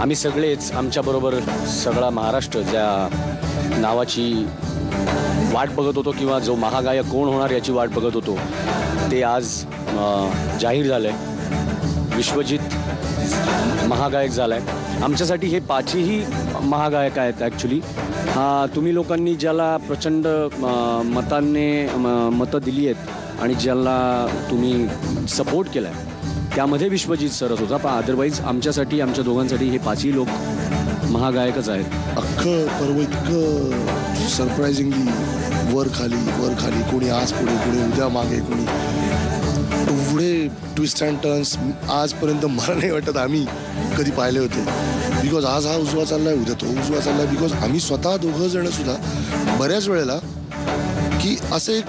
आम्ही सगळेच आमच्याबरोबर सगळा महाराष्ट्र ज्या नावाची वाट बघत होतो किंवा जो महागायक कोण होणार याची वाट बघत होतो ते आज जाहीर झालं आहे. विश्वजित महागायक झाला आहे. आमच्यासाठी हे पाचही महागायक आहेत ॲक्च्युली. तुम्ही लोकांनी ज्याला प्रचंड मतं दिली आहेत आणि ज्याला तुम्ही सपोर्ट केला आहे त्यामध्ये विश्वजित सरस होता. पण अदरवाईज आमच्यासाठी आमच्या दोघांसाठी हे पाचही लोक महागायकच आहेत. अख्खं पर्व इतकं सरप्रायझिंगली वर खाली कोणी आज पुढे कोणी उद्या मागे कोणी एवढे ट्विस्ट अँड टर्न्स आजपर्यंत मला नाही वाटत आम्ही कधी पाहिले होते. बिकॉज आज हा उजवा चाललाय उद्या तो उजवा चाललाय. बिकॉज आम्ही स्वतः दोघं जण सुद्धा बऱ्याच वेळेला की असं एक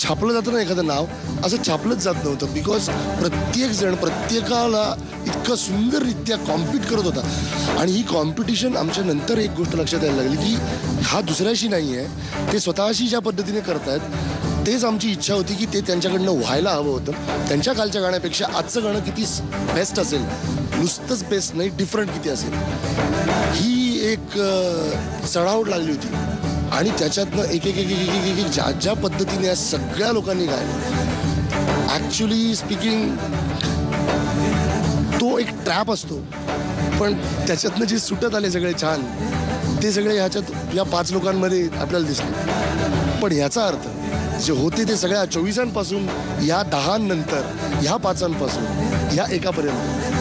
छापलं जातं ना एखादं नाव असं छापलंच जात नव्हतं. बिकॉज प्रत्येक जण प्रत्येकाला इतकं सुंदररित्या कॉम्पिट करत होता. आणि ही कॉम्पिटिशन आमच्या नंतर एक गोष्ट लक्षात यायला लागली की हा दुसऱ्याशी नाही आहे, ते स्वतःशी ज्या पद्धतीने करतायत तेच आमची इच्छा होती की ते त्यांच्याकडनं व्हायला हवं होतं. त्यांच्या कालच्या गाण्यापेक्षा आजचं गाणं किती बेस्ट असेल, नुसतंच बेस्ट नाही डिफरंट किती असेल, ही एक चढावट लागली होती. आणि त्याच्यातनं एक एक एक एक एक एक ज्या ज्या पद्धतीने या सगळ्या लोकांनी गायलं ॲक्च्युली स्पीकिंग तो एक ट्रॅप असतो. पण त्याच्यातनं जे सुटत आले सगळे छान ते सगळे ह्याच्यात या पाच लोकांमध्ये आपल्याला दिसले. पण याचा अर्थ जे होते ते सगळ्या 24पासून या 10 नंतर ह्या 5पासून या एकापर्यंत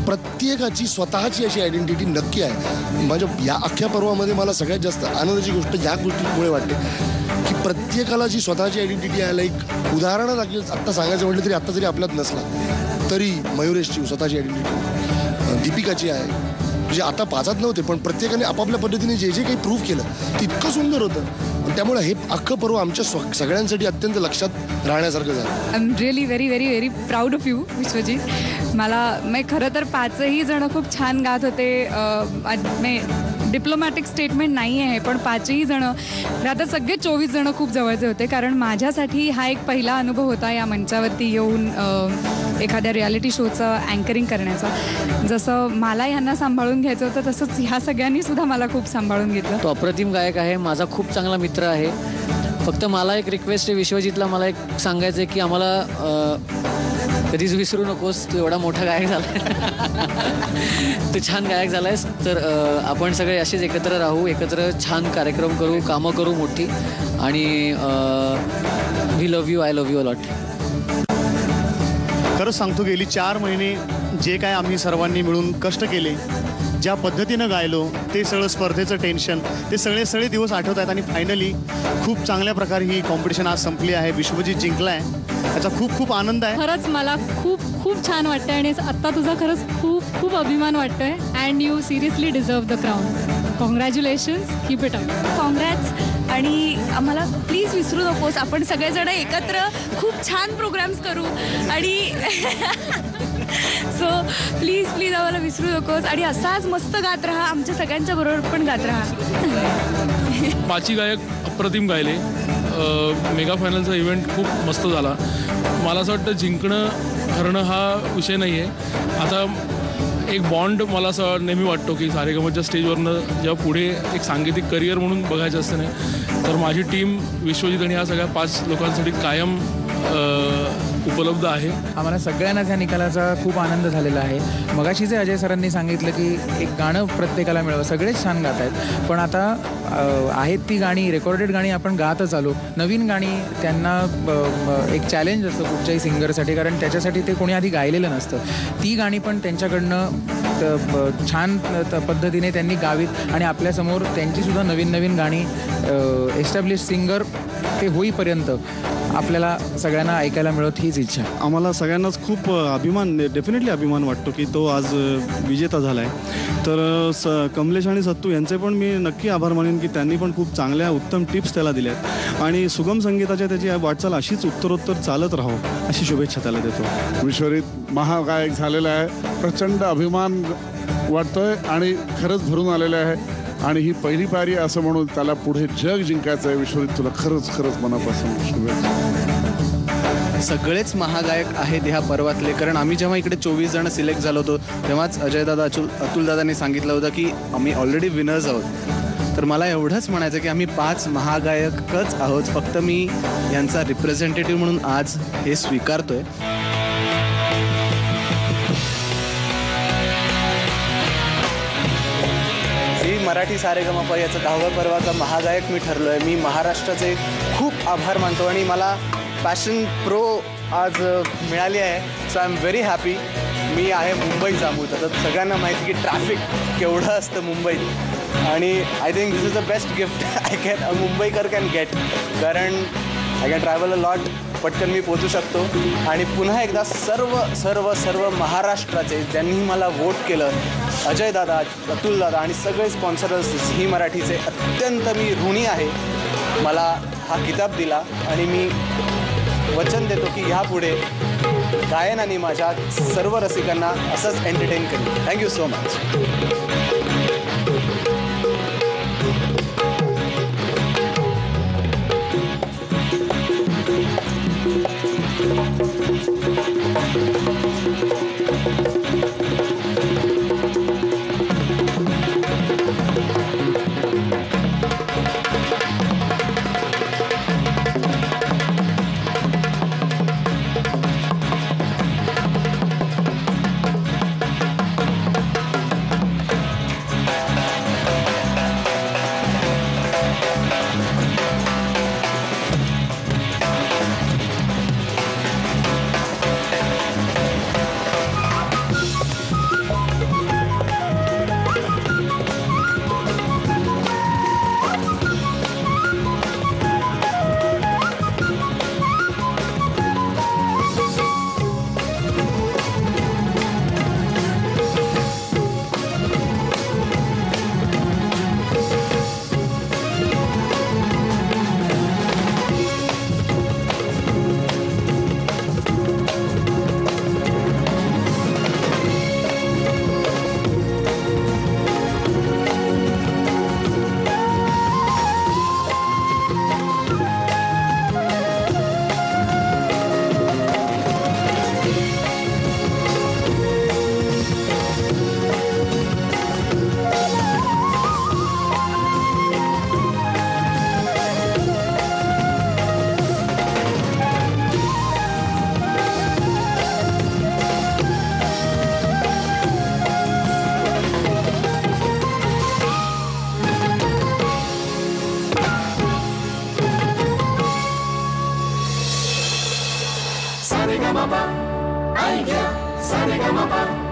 प्रत्येकाची स्वतःची अशी आयडेंटिटी नक्की आहे. माझ्या या अख्ख्या पर्वामध्ये मला सगळ्यात जास्त आनंदाची गोष्ट या गोष्टीमुळे वाटते की प्रत्येकाला जी स्वतःची आयडेंटिटी आहे. लाईक उदाहरणं लागेल आत्ता सांगायचं म्हटलं तरी आत्ता जरी आपल्यात नसला तरी मयुरेशची स्वतःची आयडेंटिटी, दीपिकाची आहे. म्हणजे आता 5 नव्हते पण प्रत्येकाने आपापल्या पद्धतीने जे जे काही प्रूव्ह केलं ते इतकं सुंदर होतं. त्यामुळे हे अख्खं पर्व आमच्या सगळ्यांसाठी अत्यंत लक्षात राहण्यासारखं झालं. I am really very very very proud of you Vishwajit. मला खरं तर पाचही जण खूप छान गात होते. डिप्लोमॅटिक स्टेटमेंट नाही आहे पण पाचही जणं आता सगळे 24 जणं खूप जवळचे होते. कारण माझ्यासाठी हा एक पहिला अनुभव होता या मंचावरती येऊन एखाद्या रियालिटी शोचं अँकरिंग करण्याचा. जसं मला ह्यांना सांभाळून घ्यायचं होतं तसंच ह्या सगळ्यांनी सुद्धा मला खूप सांभाळून घेतलं. तो अप्रतिम गायक आहे, माझा खूप चांगला मित्र आहे. फक्त मला एक रिक्वेस्ट आहे विश्वजितला, मला एक सांगायचं आहे की आम्हाला कधीच विसरू नकोस, तू एवढा मोठा गायक झाला तू छान गायक झालायस. तर आपण सगळे असेच एकत्र राहू, एकत्र छान कार्यक्रम करू, कामं करू मोठी. आणि we love you, I love you a lot. खरंच सांगतो गेली 4 महिने जे काय आम्ही सर्वांनी मिळून कष्ट केले, ज्या पद्धतीनं गायलो, ते सगळं स्पर्धेचं टेन्शन, ते सगळे दिवस आठवत आहेत. आणि फायनली खूप चांगल्या प्रकारे ही कॉम्पिटिशन आज संपली आहे. विश्वजित जिंकला आहे, त्याचा खूप खूप आनंद आहे. खरंच मला खूप खूप छान वाटतंय आणि आत्ता तुझा खरंच खूप खूप अभिमान वाटतोय. And you seriously deserve the crown. Congratulations, keep it up. Congrats. आणि आम्हाला प्लीज विसरू नकोस. आपण सगळेजण एकत्र खूप छान प्रोग्राम्स करू आणि सो प्लीज प्लीज आम्हाला विसरू नकोस. आणि असाच मस्त गात राहा, आमच्या सगळ्यांच्या बरोबर पण गात राहा. पाची गायक अप्रतिम गायले. मेगा फायनलचा इव्हेंट खूप मस्त झाला. मला असं वाटतं जिंकणं हरणं हा विषय नाही आहे. आता एक बॉन्ड मला असं नेहमी वाटतो की सारेगमच्या स्टेजवरनं जेव्हा पुढे एक सांगीतिक करिअर म्हणून बघायचं असतं नाही तर माझी टीम विश्वजित आणि ह्या सगळ्या 5 लोकांसाठी कायम उपलब्ध आहे. आम्हाला सगळ्यांनाच ह्या निकालाचा खूप आनंद झालेला आहे. मगाशी जे अजय सरांनी सांगितलं की एक गाणं प्रत्येकाला मिळावं, सगळेच छान गात आहेत पण आता आहेत ती गाणी रेकॉर्डेड गाणी आपण गातच आलो. नवीन गाणी त्यांना एक चॅलेंज असतं कुठच्याही सिंगरसाठी, कारण त्याच्यासाठी ते कोणी आधी गायलेलं नसतं. ती गाणी पण त्यांच्याकडनं छान पद्धतीने त्यांनी गावीत आणि आपल्यासमोर त्यांचीसुद्धा नवीन नवीन गाणी एस्टॅब्लिश सिंगर ते होईपर्यंत आपल्याला सगळ्यांना ऐकायला मिळत हीच इच्छा. आम्हाला सगळ्यांनाच खूप अभिमान, डेफिनेटली अभिमान वाटतो की तो आज विजेता झाला आहे. तर कमलेश आणि सत्तू यांचे पण मी नक्की आभार मानेन की त्यांनी पण खूप चांगल्या उत्तम टिप्स त्याला दिल्यात आणि सुगम संगीताच्या त्याची वाटचाल अशीच उत्तरोत्तर चालत राहो अशी शुभेच्छा त्याला देतो. विश्वजित महागायक झालेला आहे, प्रचंड अभिमान वाटतोय आणि खरंच भरून आलेलं आहे. आणि ही पहिली पायरी असं म्हणून त्याला पुढे जग जिंकायचं आहे. विश्वजित तुला खरंच खरंच मनापासून शुभेच्छा. सगळेच महागायक आहेत ह्या पर्वातले. कारण आम्ही जेव्हा इकडे 24 जण सिलेक्ट झालो होतो तेव्हाच अजयदादा अतुलदादांनी सांगितलं होतं की आम्ही ऑलरेडी विनर्स आहोत. तर मला एवढंच म्हणायचं की आम्ही 5 महागायकच आहोत. फक्त मी यांचा रिप्रेझेंटेटिव्ह म्हणून आज हे स्वीकारतोय. मराठी सारेगमप याचं 10व्या पर्वाचा महागायक मी ठरलो आहे. मी महाराष्ट्राचे खूप आभार मानतो आणि मला पॅशन प्रो आज मिळाली आहे. So I am very happy. मी आहे मुंबईचा मूळ. तर सगळ्यांना माहिती की ट्रॅफिक केवढं असतं मुंबईत आणि I think this is the best gift I can a Mumbaikar can get. कारण I can travel a lot. पटकन मी पोचू शकतो. आणि पुन्हा एकदा सर्व सर्व सर्व महाराष्ट्राचे ज्यांनी मला वोट केलं, अजयदादा, अतुलदादा आणि सगळे स्पॉन्सर्स झी मराठीचे अत्यंत मी ऋणी आहे. मला हा किताब दिला आणि मी वचन देतो की ह्यापुढे गायनाने माझ्या सर्व रसिकांना असंच एंटरटेन करेन. Thank you so much. Saregama, ay yeah, Saregama.